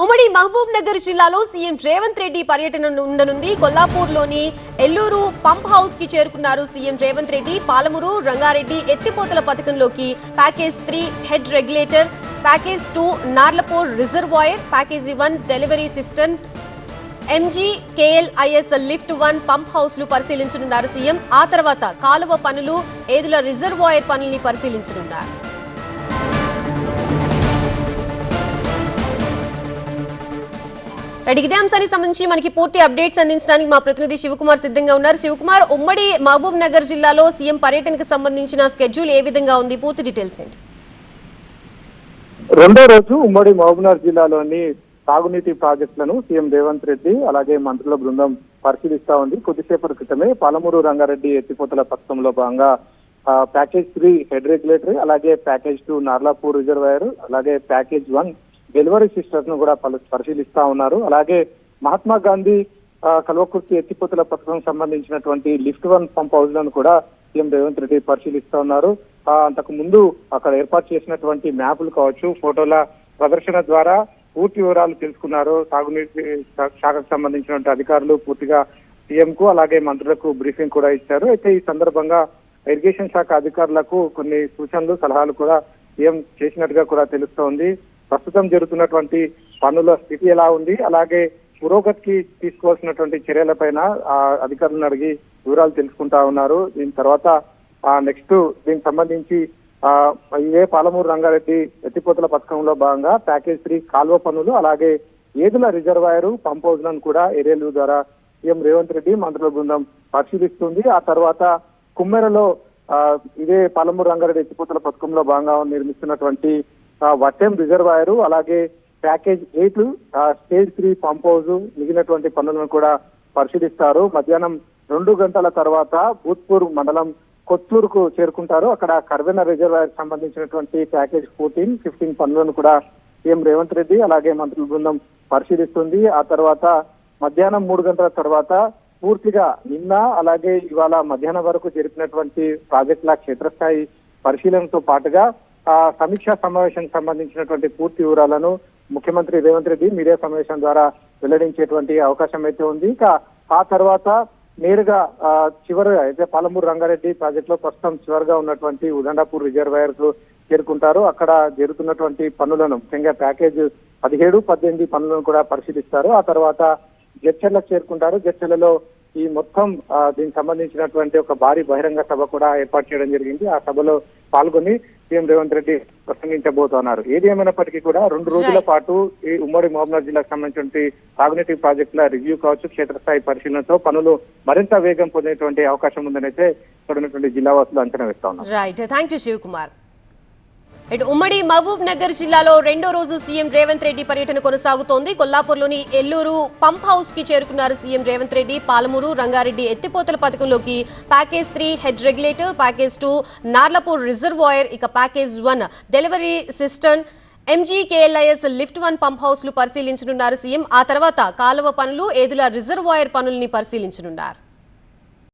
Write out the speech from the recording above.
ఉమ్మడి మహబూబ్ నగర్ జిల్లాలో సీఎం రేవంత్ రెడ్డి పర్యటన ఉండనుంది. కొల్లాపూర్లోని ఎల్లూరు పంప్ హౌస్ కి చేరుకున్నారు సీఎం రేవంత్ రెడ్డి. పాలమూరు రంగారెడ్డి ఎత్తిపోతల పథకంలోకి package 3 head regulator, package 2 Narlapur reservoir, package 1 delivery system, MGKLIS lift 1 pump house లు పరిశీలించనున్నారు సీఎం. ఆ తర్వాత కాలువ పనులు, ఏదుల రిజర్వాయర్ పనుల్ని పరిశీలించనున్నారు. ఇదే అంశానికి సంబంధించి మనకి పూర్తి అప్డేట్స్ అందించడానికి మా ప్రతినిధి శివకుమార్ సిద్ధంగా ఉన్నారు. శివకుమార్, ఉమ్మడి మహబూబ్ నగర్ జిల్లాలో సీఎం పర్యటనకు సంబంధించిన స్కెడ్యూల్ ఏ విధంగా ఉంది? పూర్తి డీటెయిల్స్ ఏంటి? రెండో రోజు ఉమ్మడి మహబూబ్ నగర్ జిల్లాలోని సాగునీటి ప్రాజెక్టులను సీఎం రేవంత్ రెడ్డి అలాగే మంత్రుల బృందం పరిశీలిస్తా ఉంది. కొద్దిసేపటి క్రితమే పాలమూరు రంగారెడ్డి ఎత్తిపోతల పథకంలో భాగంగా ప్యాకేజ్ 3 హెడ్ రెగ్యులేటరీ, అలాగే ప్యాకేజ్ 2 నార్లాపూర్ రిజర్వాయర్, అలాగే ప్యాకేజ్ 1 డెలివరీ సిస్టర్స్ ను కూడా పరిశీలిస్తా ఉన్నారు. అలాగే మహాత్మా గాంధీ కల్వకుర్తి ఎత్తిపోతల పథకం సంబంధించినటువంటి లిఫ్ట్ 1 పంప్ హౌస్ లను కూడా సీఎం రేవంత్ రెడ్డి పరిశీలిస్తా ఉన్నారు. అంతకు ముందు అక్కడ ఏర్పాటు చేసినటువంటి మ్యాపులు కావచ్చు, ఫోటోల ప్రదర్శన ద్వారా పూర్తి వివరాలు తెలుసుకున్నారు. సాగునీటి శాఖకు సంబంధించినటువంటి అధికారులు పూర్తిగా సీఎం కు అలాగే మంత్రులకు బ్రీఫింగ్ కూడా ఇచ్చారు. అయితే ఈ సందర్భంగా ఇరిగేషన్ శాఖ అధికారులకు కొన్ని సూచనలు, సలహాలు కూడా సీఎం చేసినట్టుగా కూడా తెలుస్తోంది. ప్రస్తుతం జరుగుతున్నటువంటి పనుల స్థితి ఎలా ఉంది, అలాగే పురోగతికి తీసుకోవాల్సినటువంటి చర్యలపైన అధికారులను అడిగి వివరాలు తెలుసుకుంటా ఉన్నారు. దీని తర్వాత నెక్స్ట్ దీనికి సంబంధించి ఇదే పాలమూరు రంగారెడ్డి ఎత్తిపోతల పథకంలో భాగంగా ప్యాకేజ్ 3 కాల్వ పనులు, అలాగే ఏదుల రిజర్వాయర్ పంప్ హౌస్ లను కూడా ఏరియల్ ద్వారా సీఎం రేవంత్ రెడ్డి మంత్రుల బృందం పరిశీలిస్తుంది. ఆ తర్వాత కుమ్మెరలో ఇదే పాలమూరు రంగారెడ్డి ఎత్తిపోతల పథకంలో భాగంగా నిర్మిస్తున్నటువంటి వట్టెం రిజర్వాయర్, అలాగే ప్యాకేజ్ 8 స్టేజ్ 3 పంప్ హౌస్ మిగిలినటువంటి పనులను కూడా పరిశీలిస్తారు. మధ్యాహ్నం 2 గంటల తర్వాత భూత్పూర్ మండలం కొత్తూరుకు చేరుకుంటారు. అక్కడ కర్వెన రిజర్వాయర్ సంబంధించినటువంటి ప్యాకేజ్ 14, 15 పనులను కూడా సీఎం రేవంత్ రెడ్డి అలాగే మంత్రుల బృందం పరిశీలిస్తుంది. ఆ తర్వాత మధ్యాహ్నం 3 గంటల తర్వాత పూర్తిగా నిన్న అలాగే ఇవాళ మధ్యాహ్నం వరకు జరిపినటువంటి ప్రాజెక్టుల క్షేత్రస్థాయి పరిశీలనతో పాటుగా సమీక్షా సమావేశానికి సంబంధించినటువంటి పూర్తి వివరాలను ముఖ్యమంత్రి రేవంత్ రెడ్డి మీడియా సమావేశం ద్వారా వెల్లడించేటువంటి అవకాశం అయితే ఉంది. ఇక ఆ తర్వాత నేరుగా చివరిగా అయితే పాలమూరు రంగారెడ్డి ప్రాజెక్ట్ లో ప్రస్తుతం చివరిగా ఉన్నటువంటి ఉదండాపూర్ రిజర్వాయర్ కు చేరుకుంటారు. అక్కడ జరుగుతున్నటువంటి పనులను ముఖ్యంగా ప్యాకేజ్ 17, 18 పనులను కూడా పరిశీలిస్తారు. ఆ తర్వాత జడ్చర్లకు చేరుకుంటారు. జడ్చర్లలో ఈ మొత్తం దీనికి సంబంధించినటువంటి ఒక భారీ బహిరంగ సభ కూడా ఏర్పాటు చేయడం జరిగింది. ఆ సభలో పాల్గొని సీఎం రేవంత్ రెడ్డి ప్రసంగించబోతున్నారు. ఏది ఏమైనప్పటికీ కూడా 2 రోజుల పాటు ఈ ఉమ్మడి మహబూబ్నగర్ జిల్లాకు సంబంధించినటువంటి సాగునీటి ప్రాజెక్టుల రివ్యూ కావచ్చు, క్షేత్రస్థాయి పరిశీలనతో పనులు మరింత వేగం పొందేటువంటి అవకాశం ఉందని అయితే ఇక్కడ ఉన్నటువంటి జిల్లా వాసులు అంచనా వేస్తా ఉన్నారు. Right, thank you Shivakumar. ఉమ్మడి మహబూబ్ నగర్ జిల్లాలో రెండో రోజు సీఎం రేవంత్ రెడ్డి పర్యటన కొనసాగుతోంది. కొల్లాపూర్లోని ఎల్లూరు పంప్ హౌస్ కి చేరుకున్నారు సీఎం రేవంత్ రెడ్డి. పాలమూరు రంగారెడ్డి ఎత్తిపోతల పథకంలోకి package 3 head regulator, package 2 Narlapur reservoir, ఇక package 1 delivery system, MGKLIS lift 1 pump house లు పరిశీలించనున్నారు సీఎం. ఆ తర్వాత కాలువ పనులు, ఏదుల రిజర్వాయర్ పనుల్ని పరిశీలించనున్నారు.